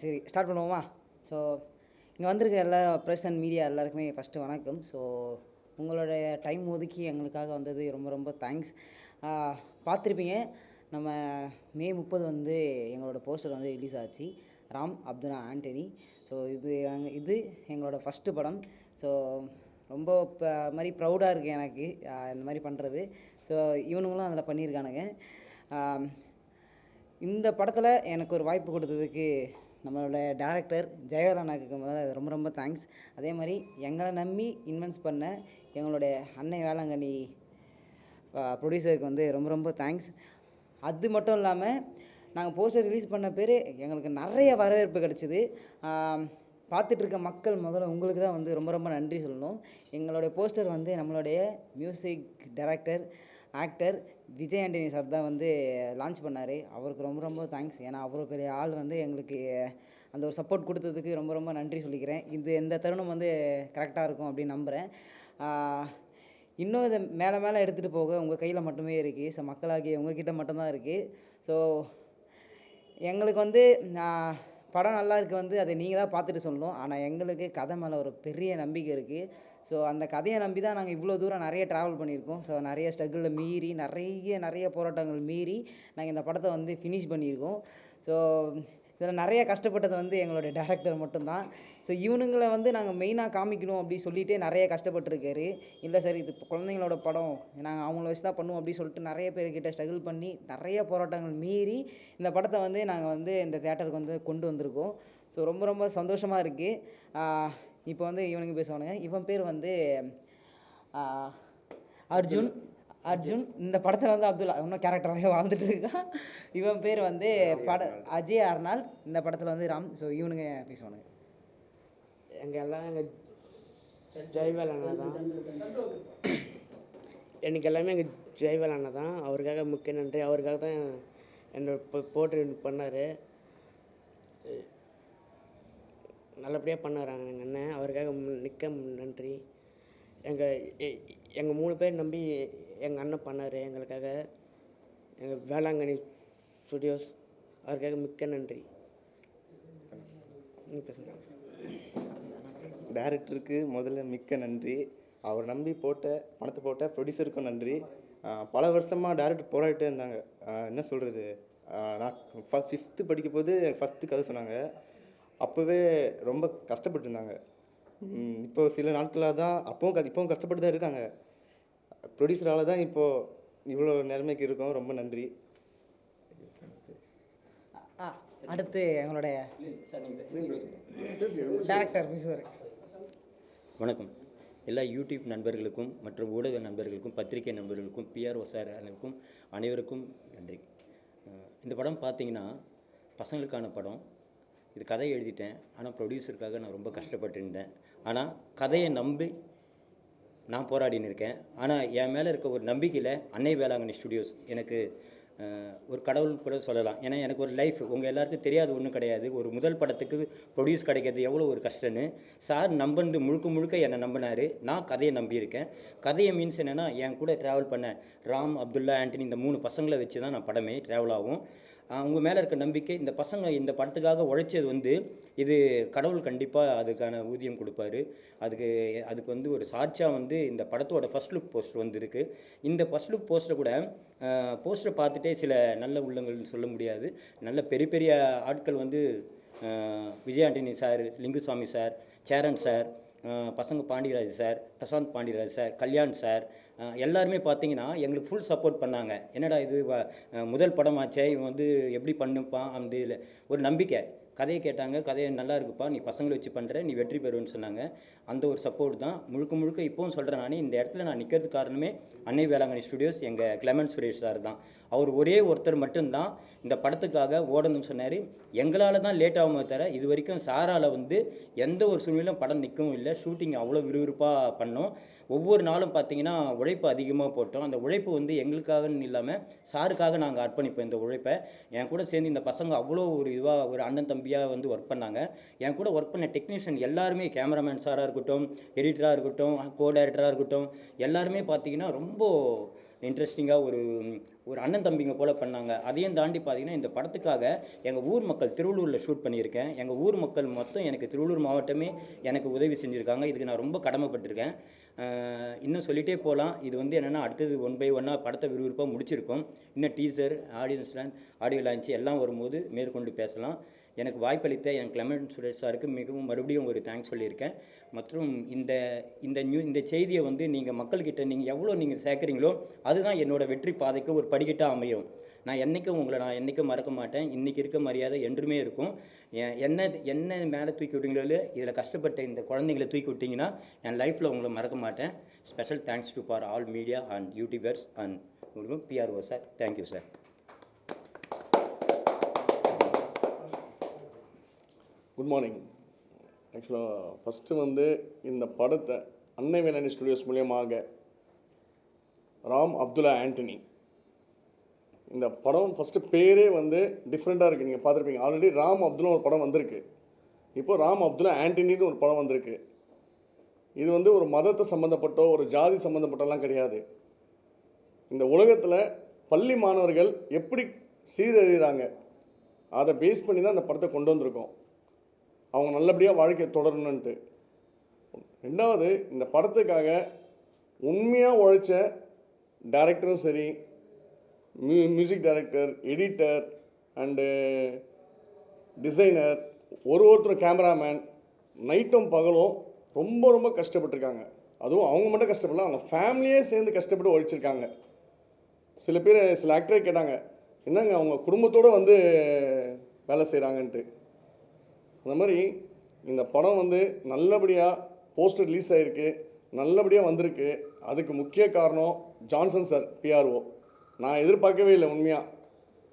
சரி ஸ்டார்ட் பண்ணுவோமா? ஸோ இங்கே வந்திருக்க எல்லா ப்ரெஸ் அண்ட் மீடியா எல்லாருக்குமே ஃபஸ்ட்டு வணக்கம். ஸோ உங்களுடைய டைம் ஒதுக்கி எங்களுக்காக வந்தது ரொம்ப ரொம்ப தேங்க்ஸ். பார்த்துருப்பீங்க, நம்ம மே 30 வந்து எங்களோட போஸ்டர் வந்து ரிலீஸ் ஆச்சு, ராம் அப்துல்லா ஆண்டனி. ஸோ இது எங்களோட ஃபஸ்ட்டு படம். ஸோ ரொம்ப மாதிரி ப்ரௌடாக இருக்குது எனக்கு இந்த மாதிரி பண்ணுறது. ஸோ இவனுங்களும் அதில் பண்ணியிருக்கானுங்க. இந்த படத்தில் எனக்கு ஒரு வாய்ப்பு கொடுத்ததுக்கு நம்மளோட டேரக்டர் ஜெயவேலண்ணாக்கு முதல்ல ரொம்ப ரொம்ப தேங்க்ஸ். அதே மாதிரி எங்களை நம்பி இன்வெஸ்ட் பண்ண எங்களுடைய அன்னை வேளாங்கண்ணி ப்ரொடியூசருக்கு வந்து ரொம்ப ரொம்ப தேங்க்ஸ். அது மட்டும் இல்லாமல் நாங்கள் போஸ்டர் ரிலீஸ் பண்ண பேர் எங்களுக்கு நிறைய வரவேற்பு கிடச்சிது. பார்த்துட்ருக்க மக்கள் முதல்ல உங்களுக்கு தான் வந்து ரொம்ப ரொம்ப நன்றி சொல்லணும். எங்களுடைய போஸ்டர் வந்து நம்மளுடைய music director actor Vijay Antony sir தான் வந்து லான்ச் பண்ணார். அவருக்கு ரொம்ப ரொம்ப தேங்க்ஸ். ஏன்னா அவ்வளோ பெரிய ஆள் வந்து எங்களுக்கு அந்த ஒரு சப்போர்ட் கொடுத்ததுக்கு ரொம்ப ரொம்ப நன்றி சொல்லிக்கிறேன். இந்த தருணம் வந்து கரெக்டாக இருக்கும் அப்படின்னு நம்புகிறேன். இன்னும் இதை மேலே மேலே எடுத்துகிட்டு போக உங்கள் கையில் மட்டுமே இருக்குது. ஸோ மக்களாகிய உங்ககிட்ட மட்டும்தான் இருக்குது. ஸோ எங்களுக்கு வந்து படம் நல்லா இருக்குது வந்து அதை நீங்கள் தான் பார்த்துட்டு சொல்லணும். ஆனால் எங்களுக்கு கதை மேலே ஒரு பெரிய நம்பிக்கை இருக்குது. ஸோ அந்த கதையை நம்பி தான் நாங்கள் இவ்வளோ தூரம் நிறைய ட்ராவல் பண்ணியிருக்கோம். ஸோ நிறைய ஸ்ட்ரகிளில் மீறி நிறைய போராட்டங்கள் மீறி நாங்கள் இந்த படத்தை வந்து ஃபினிஷ் பண்ணியிருக்கோம். ஸோ இதில் நிறைய கஷ்டப்பட்டது வந்து எங்களுடைய டேரக்டர் மட்டும்தான். ஸோ இவனுங்களை வந்து நாங்கள் மெயினாக காமிக்கணும் அப்படி சொல்லிவிட்டு நிறைய கஷ்டப்பட்டுருக்காரு. இல்லை சார், இது குழந்தைங்களோட படம், நாங்கள் அவங்கள வச்சு தான் பண்ணுவோம் அப்படின்னு சொல்லிட்டு நிறைய பேர்கிட்ட ஸ்ட்ரகிள் பண்ணி நிறைய போராட்டங்கள் மீறி இந்த படத்தை வந்து நாங்கள் வந்து இந்த தேட்டருக்கு வந்து கொண்டு வந்திருக்கோம். ஸோ ரொம்ப ரொம்ப சந்தோஷமாக இருக்குது. இப்போ வந்து இவனுங்க பேசுவானுங்க. இவன் பேர் வந்து அர்ஜுன். இந்த படத்தில் வந்து அப்துல்லா இன்னும் கேரக்டராகவே வாழ்ந்துட்டு இருக்கான். இவன் பேர் வந்து அஜய் அர்னால். இந்த படத்தில் வந்து ராம். ஸோ இவனுங்க பேசுவானுங்க. எங்கள் ஜெயவேல் அண்ணா தான். எனக்கு எல்லாமே எங்கள் ஜெயவேல் அண்ணா தான். அவருக்காக முக்கிய நன்றி. அவருக்காக தான் என்னோட போட்டு பண்ணார். நல்லபடியாக பண்ணாராங்க எங்கள் அண்ணன். அவருக்காக மிக்க நன்றி. எங்கள் 3 பேர் நம்பி எங்கள் அண்ணன் பண்ணார் எங்களுக்காக. எங்கள் வேளாங்கண்ணி ஸ்டுடியோஸ், அவருக்காக மிக்க நன்றி. டைரக்டருக்கு முதல்ல மிக்க நன்றி. அவர் நம்பி பணத்தை போட்ட ப்ரொடியூசருக்கும் நன்றி. பல வருஷமாக டைரக்டர் போராடிட்டே இருந்தாங்க. என்ன சொல்கிறது, நான் 5th படிக்கும் போது ஃபஸ்ட்டு கதை சொன்னாங்க. அப்போவே ரொம்ப கஷ்டப்பட்டு இருந்தாங்க. இப்போ சில நாட்களாக தான் இப்போவும் கஷ்டப்பட்டு தான் இருக்காங்க. ப்ரொடியூசரால் தான் இப்போது இவ்வளோ நிலைமைக்கு இருக்கோம். ரொம்ப நன்றி. அடுத்து எங்களுடைய டைரக்டர் பேசுவார். வணக்கம். எல்லா யூடியூப் நண்பர்களுக்கும் மற்றும் ஊடக நண்பர்களுக்கும் பத்திரிகை நண்பர்களுக்கும் பிஆர்ஓ சார் அனைவருக்கும் நன்றி. இந்த படம் பார்த்திங்கன்னா பசங்களுக்கான படம். இது கதை எழுதிட்டேன். ஆனால் ப்ரொடியூசருக்காக நான் ரொம்ப கஷ்டப்பட்டுருந்தேன். ஆனால் கதையை நம்பி நான் போராடின்னு இருக்கேன். ஆனால் என் மேலே இருக்க ஒரு நம்பிக்கையில் அன்னை வேளாங்கண்ணி ஸ்டுடியோஸ் எனக்கு ஒரு கடவுள் கூட சொல்லலாம். ஏன்னா எனக்கு ஒரு லைஃப், உங்கள் எல்லாருக்கும் தெரியாத ஒன்றும் கிடையாது. ஒரு முதல் படத்துக்கு ப்ரொடியூஸ் கிடைக்கிறது எவ்வளோ ஒரு கஷ்டம்னு சார் நம்பந்து முழுக்க என்னை நம்பினார். நான் கதையை நம்பியிருக்கேன். கதையை மீன்ஸ் என்னென்னா, என் கூட ட்ராவல் பண்ண ராம், அப்துல்லா, ஆண்டனி, இந்த 3 பசங்களை வச்சு தான் நான் படமே ட்ராவல் ஆகும். அவங்க மேலே இருக்க நம்பிக்கை, இந்த பசங்க இந்த படத்துக்காக உழைச்சது வந்து இது கடவுள் கண்டிப்பாக அதுக்கான ஊதியம் கொடுப்பாரு. அதுக்கு வந்து ஒரு சாட்சியாக வந்து இந்த படத்தோட ஃபஸ்ட் லுக் போஸ்டர் வந்து இருக்குது. இந்த ஃபஸ்ட் லுக் போஸ்டர் கூட போஸ்டரை பார்த்துட்டே சில நல்ல உள்ளங்கள் சொல்ல முடியாது. நல்ல பெரிய ஆட்கள் வந்து Vijay Antony sir, Lingusamy sir, Cheran sir, Pasanga Pandiraj sir, Prashanth Pandiraj sir, Kalyan sir, எல்லாருமே பார்த்தீங்கன்னா எங்களுக்கு ஃபுல் சப்போர்ட் பண்ணாங்க. என்னடா இது முதல் படமாச்சே, இவன் வந்து எப்படி பண்ணுப்பான் அந்த ஒரு நம்பிக்கை. கதையை கேட்டாங்க, கதையை நல்லா இருக்குப்பா, நீ பசங்களை வச்சு பண்ணுற, நீ வெற்றி பெறுவேன்னு சொன்னாங்க. அந்த ஒரு சப்போர்ட் தான் முழுக்க இப்போவும் சொல்கிறேன். நானே இந்த இடத்துல நான் நிற்கிறதுக்கு காரணமே அன்னை வேளாங்கண்ணி ஸ்டுடியோஸ், எங்கள் கிளமெண்ட் சுரேஷ் சார் தான். அவர் ஒரே ஒருத்தர் மட்டும்தான் இந்த படத்துக்காக ஓடணும்னு சொன்னார். எங்களால் தான் லேட் ஆகுமே தவிர இது வரைக்கும் சாரால் வந்து எந்த ஒரு சூழ்நிலையும் படம் நிற்கவும் இல்லை. ஷூட்டிங் அவ்வளோ விறுவிறுப்பாக பண்ணோம். ஒவ்வொரு நாளும் பார்த்திங்கன்னா உழைப்பு அதிகமாக போட்டோம். அந்த உழைப்பு வந்து எங்களுக்காகன்னு இல்லாமல் சாருக்காக நாங்கள் அர்ப்பணிப்போம் இந்த உழைப்பை. என் கூட சேர்ந்து இந்த பசங்க அவ்வளோ ஒரு ஒரு அண்ணன் தம்பியாக வந்து ஒர்க் பண்ணாங்க. என் கூட ஒர்க் பண்ண டெக்னீஷியன் எல்லாருமே, கேமராமேன் சாராக இருக்கட்டும், எடிட்டராக இருக்கட்டும், கோ டைரக்டராக இருக்கட்டும், எல்லாருமே பார்த்திங்கன்னா ரொம்ப இன்ட்ரெஸ்டிங்காக ஒரு அண்ணன் தம்பிங்க போல் பண்ணாங்க. அதையும் தாண்டி பார்த்தீங்கன்னா இந்த படத்துக்காக எங்கள் ஊர் மக்கள் திருவள்ளூரில் ஷூட் பண்ணியிருக்கேன். எங்கள் ஊர் மக்கள் மொத்தம் எனக்கு திருவள்ளூர் மாவட்டமே எனக்கு உதவி செஞ்சுருக்காங்க. இதுக்கு நான் ரொம்ப கடமைப்பட்டிருக்கேன். இன்னும் சொல்லிகிட்டே போகலாம். இது வந்து என்னென்னா அடுத்தது 1 by 1 படத்தை விறுவிறுப்பாக முடிச்சிருக்கோம். இன்னும் டீசர், ஆடியோ லான்ச் எல்லாம் வரும்போது மேற்கொண்டு பேசலாம். எனக்கு வாய்ப்பளித்த என் கிளமெண்ட் சுரேஷ் சாருக்கு மிகவும் மறுபடியும் ஒரு தேங்க்ஸ் சொல்லியிருக்கேன். மற்றும் இந்த செய்தியை வந்து நீங்கள் மக்கள்கிட்ட நீங்கள் எவ்வளோ நீங்கள் சேர்க்குறீங்களோ அதுதான் என்னோடய வெற்றி பாதைக்கு ஒரு படிக்கட்டாக அமையும். நான் என்றைக்கும் மறக்க மாட்டேன். இன்றைக்கி இருக்க மரியாதை என்றுமே இருக்கும். என்ன மேலே தூக்கி விட்டீங்களோ இதில் கஷ்டப்பட்ட இந்த குழந்தைங்களை தூக்கி விட்டிங்கன்னா என் லைஃப்பில் உங்களை மறக்க மாட்டேன். Special thanks to for all media and YouTubers and PRO sir. Thank you sir. Good morning. ஆக்சுவலாக ஃபஸ்ட்டு வந்து இந்த படத்தை அன்னை வேளாண் ஸ்டுடியோஸ் மூலியமாக ராம் அப்துல்லா ஆண்டனி, இந்த படம் ஃபஸ்ட்டு பேரே வந்து டிஃப்ரெண்ட்டாக இருக்குது. நீங்கள் பார்த்துருப்பீங்க. ஆல்ரெடி ராம் அப்துல்லா ஒரு படம் வந்திருக்கு. இப்போது ராம் அப்துல்லா ஆண்டனின்னு ஒரு படம் வந்திருக்கு. இது வந்து ஒரு மதத்தை சம்மந்தப்பட்டோ ஒரு ஜாதி சம்மந்தப்பட்டோலாம் கிடையாது. இந்த உலகத்தில் பள்ளி மாணவர்கள் எப்படி சீரழிகிறாங்க அதை பேஸ் பண்ணி தான் இந்த படத்தை கொண்டு வந்திருக்கோம். அவங்க நல்லபடியாக வாழ்க்கையை தொடரணுன்ட்டு. ரெண்டாவது, இந்த படத்துக்காக உண்மையாக உழைச்ச டைரக்டரும் சரி, music director, editor and designer, ஒருத்தரும் கேமராமேன், நைட்டும் பகலும் ரொம்ப ரொம்ப கஷ்டப்பட்டுருக்காங்க. அதுவும் அவங்க மட்டும் கஷ்டப்படல, அவங்க ஃபேமிலியே சேர்ந்து கஷ்டப்பட்டு உழைச்சிருக்காங்க. சில ஆக்டரே கேட்டாங்க, என்னங்க அவங்க குடும்பத்தோடு வந்து வேலை செய்கிறாங்கன்ட்டு. அந்த மாதிரி இந்த படம் வந்து நல்லபடியாக போஸ்டர் ரிலீஸ் ஆகிருக்கு, நல்லபடியாக வந்திருக்கு. அதுக்கு முக்கிய காரணம் ஜான்சன் சார், PRO. நான் எதிர்பார்க்கவே இல்லை. உண்மையாக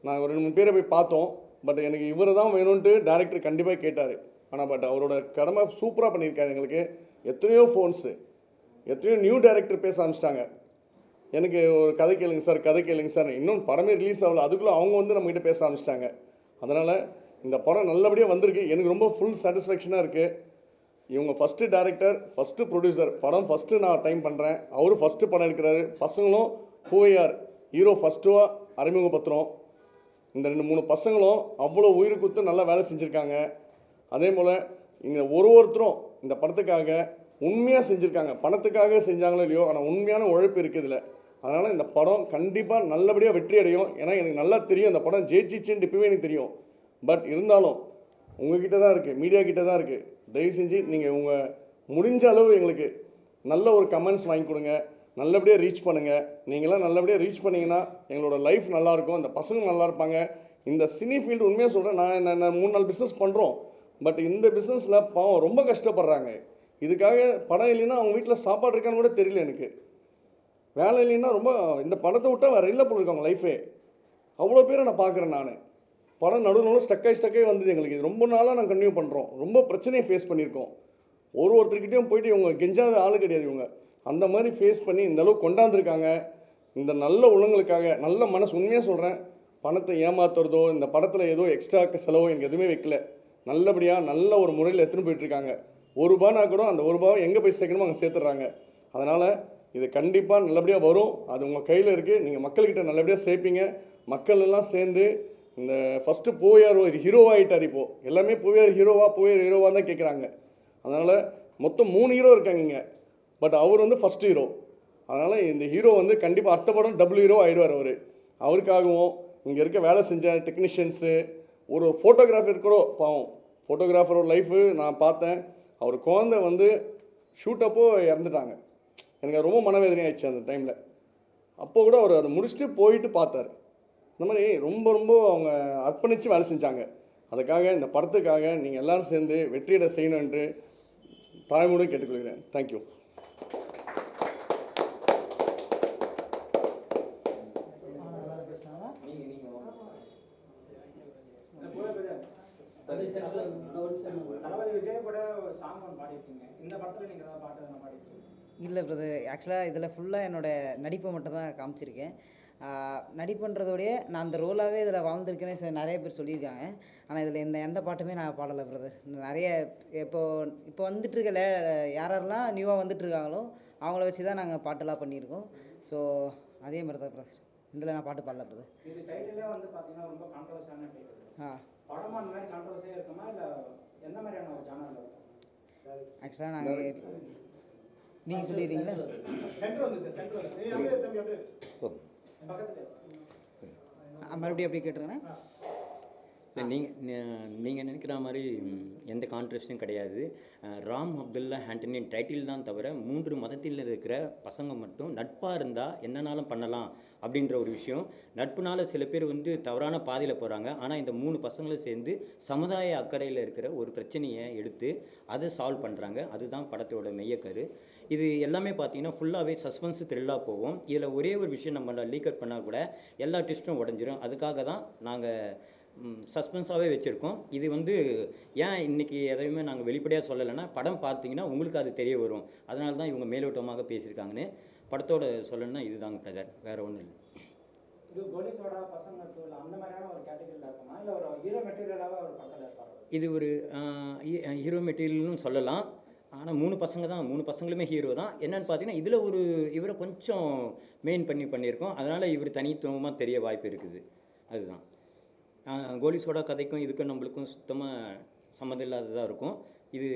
நான் ஒரு 2-3 பேரை போய் பார்த்தோம். பட் எனக்கு இவர் தான் வேணும்ன்ட்டு டைரக்டர் கண்டிப்பாக கேட்டார். ஆனால் அவரோட கடமை சூப்பராக பண்ணியிருக்காரு. எங்களுக்கு எத்தனையோ ஃபோன்ஸு, எத்தனையோ நியூ டைரக்டர் பேச ஆரம்பிச்சிட்டாங்க. எனக்கு ஒரு கதை கேளுங்க சார். இன்னும் படமே ரிலீஸ் ஆகல, அதுக்குள்ளே அவங்க வந்து நம்மகிட்ட பேச ஆரம்பிச்சிட்டாங்க. அதனால் இந்த படம் நல்லபடியாக வந்திருக்கு. எனக்கு ரொம்ப ஃபுல் சாட்டிஸ்ஃபேக்ஷனாக இருக்குது. இவங்க ஃபஸ்ட்டு டைரக்டர், ஃபஸ்ட்டு ப்ரொடியூசர். படம் ஃபஸ்ட்டு நான் டைம் பண்ணுறேன், அவரும் ஃபஸ்ட்டு படம் எடுக்கிறாரு. பசங்களும் பூவையார் ஹீரோ ஃபஸ்ட்டுவாக அறிமுகப்படுத்துகிறோம். இந்த 2-3 பசங்களும் அவ்வளோ உயிர் கொடுத்து நல்லா வேலை செஞ்சுருக்காங்க. அதே போல் இங்கே ஒருத்தரும் இந்த படத்துக்காக உண்மையாக செஞ்சுருக்காங்க. பணத்துக்காக செஞ்சாங்களோ இல்லையோ, ஆனால் உண்மையான உழைப்பு இருக்குது இதில். அதனால் இந்த படம் கண்டிப்பாக நல்லபடியாக வெற்றி அடையும். ஏன்னா எனக்கு நல்லா தெரியும் இந்த படம் ஜெயிச்சிச்சுன்னு இப்போவே எனக்கு தெரியும். பட் இருந்தாலும் உங்ககிட்ட தான் இருக்குது, மீடியா கிட்ட தான் இருக்குது. தயவு செஞ்சு நீங்கள் உங்கள் முடிஞ்ச அளவு எங்களுக்கு நல்ல ஒரு கமெண்ட்ஸ் வாங்கி கொடுங்க, நல்லபடியாக ரீச் பண்ணுங்கள். நீங்களாம் நல்லபடியாக ரீச் பண்ணிங்கன்னா எங்களோட லைஃப் நல்லாயிருக்கும், இந்த பசங்க நல்லா இருப்பாங்க. இந்த சினி ஃபீல்டு உண்மையாக சொல்கிறேன், நான் 3-4 பிஸ்னஸ் பண்ணுறோம். பட் இந்த பிஸ்னஸில் பாவம் ரொம்ப கஷ்டப்படுறாங்க. இதுக்காக படம் இல்லைன்னா அவங்க வீட்டில் சாப்பாடு இருக்கான்னு கூட தெரியல. எனக்கு வேலை இல்லைன்னா ரொம்ப இந்த படத்தை விட்டால் வேறு இல்லை போல இருக்காங்க லைஃபே. அவ்வளோ பேரை நான் பார்க்குறேன். நான் படம் நடுவில் ஸ்டக்காகி வந்தது எங்களுக்கு. இது ரொம்ப நாளாக நான் கன்டினியூ பண்ணுறோம். ரொம்ப பிரச்சனையை ஃபேஸ் பண்ணியிருக்கோம். ஒருத்தர்கிட்டையும் போயிட்டு இவங்க கெஞ்சாத ஆள் கிடையாது. இவங்க அந்த மாதிரி ஃபேஸ் பண்ணி இந்த அளவுக்கு கொண்டாந்துருக்காங்க. இந்த நல்ல உள்ளங்களுக்காக நல்ல மனசு. உண்மையாக சொல்கிறேன், பணத்தை ஏமாத்துறதோ இந்த படத்தில் ஏதோ எக்ஸ்ட்ரா செலவோ எனக்கு எதுவுமே வைக்கல. நல்லபடியாக நல்ல ஒரு முறையில் எடுத்துன்னு போயிட்டுருக்காங்க. ₹1 கூட அந்த ₹1 எங்கே போய் சேர்க்கணுமோ அங்கே சேர்த்துட்றாங்க. அதனால் இது கண்டிப்பாக நல்லபடியாக வரும். அது உங்கள் கையில் இருக்குது. நீங்கள் மக்கள்கிட்ட நல்லபடியாக சேர்ப்பீங்க. மக்கள் எல்லாம் சேர்ந்து இந்த ஃபஸ்ட்டு பூவையார் ஒரு ஹீரோவாகிட்டார். இப்போது எல்லாமே பூவையார் ஹீரோவாக தான் கேட்குறாங்க. அதனால் மொத்தம் 3 ஹீரோ இருக்காங்க இங்கே. பட் அவர் வந்து ஃபஸ்ட் ஹீரோ. அதனால் இந்த ஹீரோ வந்து கண்டிப்பாக அடுத்த படம் டபுள் ஹீரோ ஆகிடுவார். அவருக்காகவும் இங்கே இருக்க வேலை செஞ்ச டெக்னீஷியன்ஸு, ஒரு ஃபோட்டோகிராஃபர் கூட பாவம். ஃபோட்டோகிராஃபரோட லைஃபு நான் பார்த்தேன். அவர் குழந்தை வந்து ஷூட்டப்போ இறந்துட்டாங்க. எனக்கு அது ரொம்ப மனவேதனை ஆயிடுச்சு அந்த டைமில். அப்போ கூட அவர் அதை முடிச்சுட்டு போயிட்டு பார்த்தார். இந்த மாதிரி ரொம்ப அவங்க அர்ப்பணித்து வேலை செஞ்சாங்க. அதுக்காக இந்த படத்துக்காக நீங்கள் எல்லோரும் சேர்ந்து வெற்றியிட செய்யணும் என்று தாய்மொழியை கேட்டுக்கொள்கிறேன். தேங்க்யூ. இல்லை பிரதர், ஆக்சுவலாக இதில் ஃபுல்லாக என்னோடய நடிப்பை மட்டும் தான் காமிச்சிருக்கேன். நடிப்புன்றதோடைய நான் அந்த ரோலாகவே இதில் வாழ்ந்துருக்கேன்னு நிறைய பேர் சொல்லியிருக்காங்க. ஆனால் இதில் எந்த பாட்டுமே நான் பாடலை பிரதர். நிறைய இப்போ வந்துட்டுருக்க யாரெல்லாம் நியூவாக வந்துட்டுருக்காங்களோ அவங்கள வச்சு தான் நாங்கள் பாட்டெல்லாம் பண்ணியிருக்கோம். ஸோ அதே மாதிரி தான் பிரதர். இதில் நான் பாட்டு பாடல பிரதர். இது டைட்டிலே வந்து பார்த்தீங்கன்னா ரொம்ப கான்ட்ரவர்சியான டைட்டில். ஆ படமும் அந்த மாதிரி கான்ட்ரவர்சியாக இருக்குமா இல்லை எந்த மாதிரியான ஒரு ஜானரில் இருக்கும்? ஆக்சுவலாக நாங்கள் நீங்கள் சொல்லிடுறீங்களா? மறுபடியும் அப்படியே கேட்டுருங்கண்ணே. நீங்கள் நினைக்கிற மாதிரி எந்த கான்ட்ரவர்சியும் கிடையாது. ராம் அப்துல்லா ஆண்டனியின் டைட்டில் தான் தவிர 3 மதத்தில் இருக்கிற பசங்க மட்டும் நட்பாக இருந்தால் என்னன்னாலும் பண்ணலாம் அப்படின்ற ஒரு விஷயம். நட்புனால சில பேர் வந்து தவறான பாதையில் போகிறாங்க. ஆனால் இந்த 3 பசங்களும் சேர்ந்து சமுதாய அக்கறையில் இருக்கிற ஒரு பிரச்சனையை எடுத்து அதை சால்வ் பண்ணுறாங்க. அதுதான் படத்தோட மெய்யக்கரு. இது எல்லாமே பார்த்தீங்கன்னா ஃபுல்லாகவே சஸ்பென்ஸ் த்ரில்லாக போகும். இதில் ஒரே ஒரு விஷயம் நம்ம லீக்கட் பண்ணால் கூட எல்லா ட்விஸ்ட்டும் உடஞ்சிரும். அதுக்காக தான் நாங்கள் சஸ்பென்ஸாகவே வச்சுருக்கோம். இது வந்து ஏன் இன்றைக்கி எதையுமே நாங்கள் வெளிப்படையாக சொல்லலைன்னா படம் பார்த்தீங்கன்னா உங்களுக்கு அது தெரிய வரும். அதனால தான் இவங்க மேலோட்டமாக பேசியிருக்காங்கன்னு படத்தோட சொல்லணும்னா இதுதாங்க பிரதர், வேறு ஒன்றும் இல்லை. இது போலீஸோட பசங்க அந்த மாதிரியான ஒரு கேட்டகரியில் இருக்குமா இல்லை ஒரு ஹீரோ மெட்டீரியலாகவே ஒரு பக்கத்தில் இருப்பாங்க? இது ஒரு ஹீரோ மெட்டீரியல்னு சொல்லலாம். ஆனால் 3 பசங்க தான், 3 பசங்களுமே ஹீரோ தான். என்னென்னு பார்த்தீங்கன்னா இதில் ஒரு இவரை கொஞ்சம் மெயின் பண்ணியிருக்கோம். அதனால் இவர் தனித்துவமாக தெரிய வாய்ப்பு இருக்குது. அதுதான் கோலிஸோட கதைக்கும் இதுக்கும் நம்மளுக்கும் சுத்தமாக சம்மந்தம் இல்லாததாக இருக்கும். இது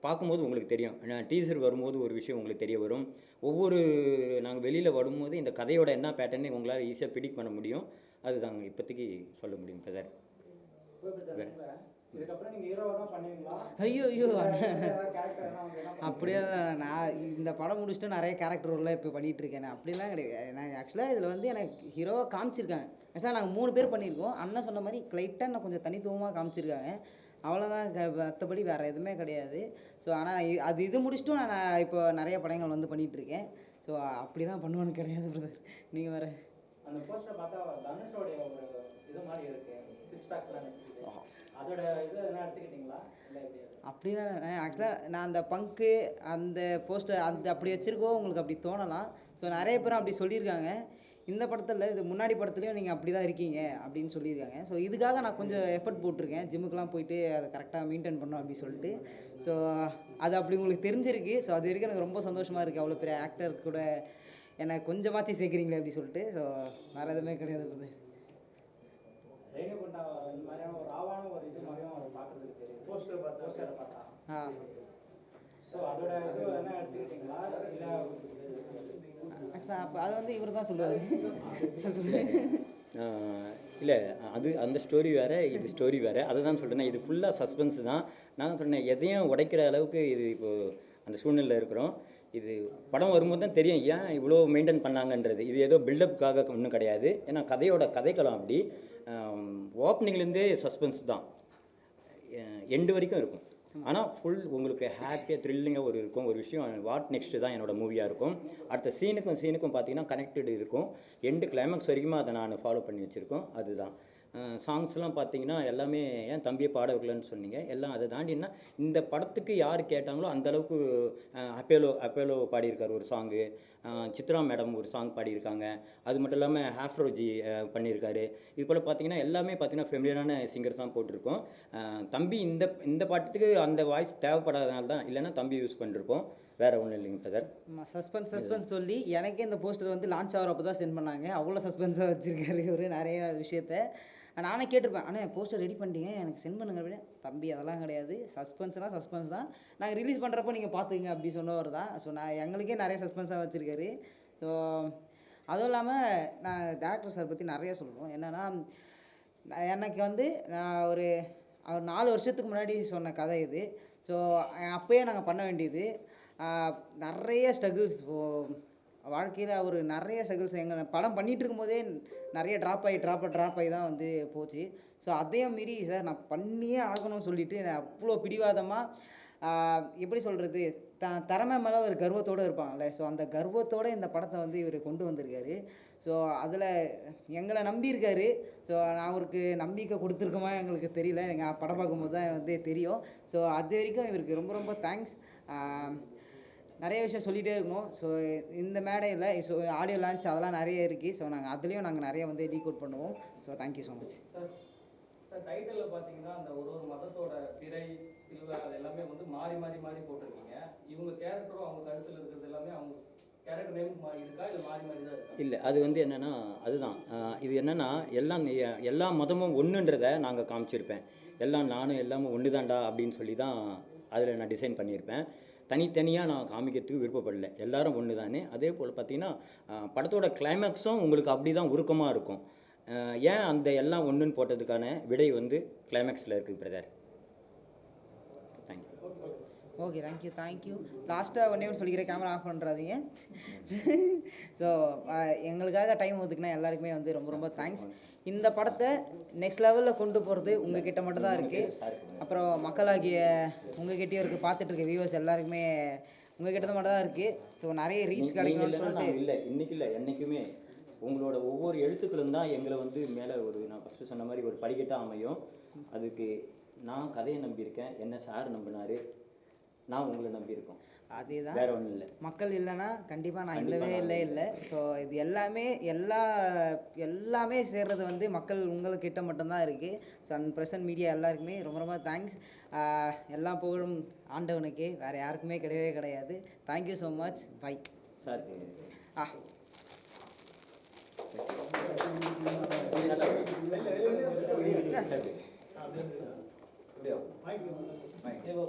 பார்க்கும்போது உங்களுக்கு தெரியும். டீசர் வரும்போது ஒரு விஷயம் உங்களுக்கு தெரிய வரும். ஒவ்வொரு நாங்கள் வெளியில் வரும்போது இந்த கதையோட என்ன பேட்டர்னு உங்களால் ஈஸியாக பிடிக் பண்ண முடியும். அதுதாங்க இப்போதைக்கு சொல்ல முடியும் பிரதர். இதுக்கப்புறம் நீங்கள் ஹீரோவாக தான் பண்ணுவீங்களா? ஐயோ கேரக்டர் அப்படியே நான் இந்த படம் முடிச்சுட்டு நிறைய கேரக்டர் ரோலில் இப்போ பண்ணிகிட்டு இருக்கேன். அப்படிலாம் கிடையாது. நான் ஆக்சுவலாக இதில் வந்து எனக்கு ஹீரோவாக காமிச்சிருக்காங்க. ஆக்சுவலாக நாங்கள் 3 பேர் பண்ணியிருக்கோம். அண்ணன் சொன்ன மாதிரி லைட்டாக நான் கொஞ்சம் தனித்துவமாக காமிச்சிருக்காங்க. அவ்வளோதான், மற்றபடி வேறு எதுவுமே கிடையாது. ஸோ ஆனால் இது முடிச்சுட்டும் நான் இப்போ நிறைய படங்கள் வந்து பண்ணிகிட்ருக்கேன். ஸோ அப்படி தான் பண்ணுவேன்னு கிடையாது பிரதர். நீங்கள் வேறு அந்த போஸ்டரை பார்த்தா தனுஷோடைய ஒரு இது மாதிரி இருக்கு, 6 பேக்லாம் வச்சுருக்கு. அதோட இது என்ன எடுத்துக்கிட்டீங்களா இல்லை எப்படி? அப்படிலாம் ஆக்சுவலாக நான் அந்த பங்கு அந்த போஸ்டர் அப்படி வச்சுருக்கோம் உங்களுக்கு அப்படி தோணலாம். ஸோ நிறைய பேரும் அப்படி சொல்லியிருக்காங்க. இந்த படத்தில் இது முன்னாடி படத்துலையும் நீங்கள் அப்படி தான் இருக்கீங்க அப்படின்னு சொல்லியிருக்காங்க. ஸோ இதுக்காக நான் கொஞ்சம் எஃபர்ட் போட்டிருக்கேன். ஜிம்முக்கெலாம் போயிட்டு அதை கரெக்டாக மெயின்டைன் பண்ணோம் அப்படி சொல்லிட்டு. ஸோ அது அப்படி உங்களுக்கு தெரிஞ்சிருக்கு. ஸோ அது வரைக்கும் எனக்கு ரொம்ப சந்தோஷமாக இருக்குது. அவ்வளோ பெரிய ஆக்டர் கூட என்னை கொஞ்சமாச்சு சேர்க்குறீங்களே அப்படி சொல்லிட்டு. ஸோ வேறு எதுவுமே கிடையாது. ரேணுகுண்டா இந்த மாதிரியான ஒரு ராவான ஒரு இது மாதிரியும் அவர் பார்க்குறதுக்கு தெரியும் போஸ்டரை பார்த்தா. ஸோ அதோட இது என்ன எடுத்துக்கிட்டீங்களா இல்லை? அப்போ அது வந்து இவர் தான் சொல்லுவார். இல்லை, அது அந்த ஸ்டோரி வேறு, இது ஸ்டோரி வேறு. அதை தான் சொல்கிறேன். இது ஃபுல்லாக சஸ்பென்ஸ் தான். நான் சொன்னேன் எதையும் உடைக்கிற அளவுக்கு இது இப்போது அந்த சூழ்நிலையில் இருக்கிறோம். இது படம் வரும்போது தான் தெரியும் ஏன் இவ்வளோ மெயின்டைன் பண்ணாங்கன்றது. இது ஏதோ பில்டப்புக்காக ஒன்றும் கிடையாது. ஏன்னா கதைக்களம் அப்படி ஓப்பனிங்லேருந்தே சஸ்பென்ஸ் தான், எண்டு வரைக்கும் இருக்கும். ஆனால் ஃபுல் உங்களுக்கு ஹாப்பியாக த்ரில்லிங்காக இருக்கும் ஒரு விஷயம். வாட் நெக்ஸ்ட்டு தான் என்னோடய மூவியாக இருக்கும். அடுத்த சீனுக்கும் பார்த்தீங்கன்னா கனெக்டட் இருக்கும். எண்டு கிளைமேக்ஸ் வரைக்குமே அதை நான் ஃபாலோ பண்ணி வச்சுருக்கோம். அதுதான் சாங்ஸ்லாம் பார்த்தீங்கன்னா எல்லாமே ஏன் தம்பியை பாட வைக்கலன்னு சொன்னீங்க. எல்லாம் அதை தாண்டினா இந்த படத்துக்கு யார் கேட்டாங்களோ அந்தளவுக்கு அப்பேலோ பாடியிருக்கார் ஒரு சாங்கு. சித்ரா மேடம் ஒரு சாங் பாடியிருக்காங்க. அது மட்டும் இல்லாமல் ஆஃப்ரோஜி பண்ணியிருக்காரு. இது போல் பார்த்தீங்கன்னா எல்லாமே பார்த்தீங்கன்னா ஃபெமிலியரான சிங்கர்ஸ் தான் போட்டிருக்கோம். தம்பி இந்த பாட்டுக்கு அந்த வாய்ஸ் தேவைப்படாதனால தான், இல்லைன்னா தம்பி யூஸ் பண்ணிருப்போம். வேறு ஒன்றும் இல்லைங்க பிரதர். சஸ்பென்ஸ் சொல்லி எனக்கே இந்த போஸ்டர் வந்து லான்ச் ஆகிறப்போ தான் சென்ட் பண்ணாங்க. அவ்வளோ சஸ்பென்ஸாக வச்சுருக்காரு இவர் நிறைய விஷயத்த. நானே கேட்டிருப்பேன், ஆனால் போஸ்டர் ரெடி பண்ணிட்டீங்க எனக்கு சென்ட் பண்ணுங்க அப்படின்னு. தம்பி அதெல்லாம் கிடையாது, சஸ்பென்ஸ்னால் சஸ்பென்ஸ் தான், நாங்கள் ரிலீஸ் பண்ணுறப்போ நீங்கள் பார்த்துக்குங்க அப்படி சொன்னவர் தான். ஸோ எங்களுக்கே நிறைய சஸ்பென்ஸாக வச்சுருக்காரு. ஸோ அதுவும் இல்லாமல் நான் டேரக்டர் சார் பற்றி நிறைய சொல்லுவோம். என்னென்னா எனக்கு வந்து நான் அவர் 4 வருஷத்துக்கு முன்னாடி சொன்ன கதை இது. ஸோ அப்போயே நாங்கள் பண்ண வேண்டியது நிறைய ஸ்ட்ரகிள்ஸ். வாழ்க்கையில் அவர் நிறைய ஸ்ட்ரகிள்ஸ் எங்கள் படம் பண்ணிகிட்டு இருக்கும்போதே நிறைய ட்ராப் ஆகி தான் வந்து போச்சு. ஸோ அதையும் மீறி சார் நான் பண்ணியே ஆகணும்னு சொல்லிவிட்டு அவ்வளோ பிடிவாதமாக எப்படி சொல்கிறது, திறமை மேலே ஒரு கர்வத்தோடு இருப்பாங்கள்ல. ஸோ அந்த கர்வத்தோடு இந்த படத்தை வந்து இவர் கொண்டு வந்திருக்காரு. ஸோ அதில் எங்களை நம்பியிருக்காரு. ஸோ நான் அவருக்கு நம்பிக்கை கொடுத்துருக்கோமா எங்களுக்கு தெரியல, எங்கள் படம் பார்க்கும்போது தான் வந்து தெரியும். ஸோ அது வரைக்கும் இவருக்கு ரொம்ப ரொம்ப தேங்க்ஸ். நிறைய விஷயம் சொல்லிகிட்டே இருக்கணும். ஸோ இந்த மேடையில் ஸோ ஆடியோ லான்ச் அதெல்லாம் நிறைய இருக்குது. ஸோ அதுலேயும் நாங்கள் நிறைய வந்து டீகோட் பண்ணுவோம். So thank you so much. Sir டைட்டிலில் பார்த்தீங்கன்னா அந்த ஒரு மதத்தோட பிறை சிலுவை அது எல்லாமே வந்து மாறி போட்டிருக்கீங்க. இவங்க கேரக்டரும் அவங்க கருத்தில் இருக்கிறது எல்லாமே அவங்க கேரக்டர் நேம் மாறி இருக்கா இல்லை மாறி மாறி தான் இருக்கா? இல்லை, அது வந்து என்னென்னா அதுதான் இது என்னென்னா எல்லா மதமும் ஒன்றுன்றதை நாங்கள் காமிச்சிருப்பேன். எல்லாம் நானும் எல்லாமே ஒன்று தான்டா அப்படின்னு சொல்லி தான் அதில் நான் டிசைன் பண்ணியிருப்பேன். தனித்தனியாக நான் காமிக்கிறதுக்கு விருப்பப்படல, எல்லாரும் ஒன்று தானே. அதே போல் பார்த்தீங்கன்னா படத்தோட கிளைமேக்ஸும் உங்களுக்கு அப்படி தான் உருக்கமாக இருக்கும். ஏன் அந்த எல்லாம் ஒன்றுன்னு போட்டதுக்கான விடை வந்து கிளைமேக்ஸில் இருக்குது பிரதர். தேங்க்யூ. Okay, thank you. லாஸ்ட்டாக ஒன்றே ஒன்று சொல்லிக்கிறேன், கேமரா ஆஃப் பண்ணுறாதீங்க. ஸோ எங்களுக்காக டைம் ஒதுக்குனா எல்லாருக்குமே வந்து ரொம்ப ரொம்ப தேங்க்ஸ். இந்த படத்தை நெக்ஸ்ட் லெவலில் கொண்டு போகிறது உங்ககிட்ட மட்டும் தான் இருக்குது. அப்புறம் மக்களாகிய உங்ககிட்டயும் இருக்குது, பார்த்துட்டு இருக்க வியூவர்ஸ் எல்லாருக்குமே உங்ககிட்ட மட்டும் தான் இருக்குது. ஸோ நிறைய ரீச் கிடைக்கணும்னு சொல்லிட்டு இல்லை, இன்றைக்கி இல்லை, என்றைக்குமே உங்களோட ஒவ்வொரு எழுத்துக்களும் தான் எங்களை வந்து மேலே ஒரு, நான் ஃபஸ்ட்டு சொன்ன மாதிரி ஒரு படிக்கட்டாக அமையும். அதுக்கு நான் கதையை நம்பியிருக்கேன், என்ன சார் நம்பினார், நான் உங்களை நம்பியிருக்கோம். அதே தான், வேறு ஒன்றும் இல்லை. மக்கள் இல்லைன்னா கண்டிப்பாக நான் இல்லை. ஸோ இது எல்லாமே சேர்றது வந்து மக்கள் உங்கள்கிட்ட மட்டும்தான் இருக்குது. ஸோ அண்ட் ப்ரெசன்ட் மீடியா எல்லாருக்குமே ரொம்ப ரொம்ப தேங்க்ஸ். எல்லா புகழும் ஆண்டவனுக்கே, வேறு யாருக்குமே கிடையாது. Thank you so much. Bye sir. இப்போ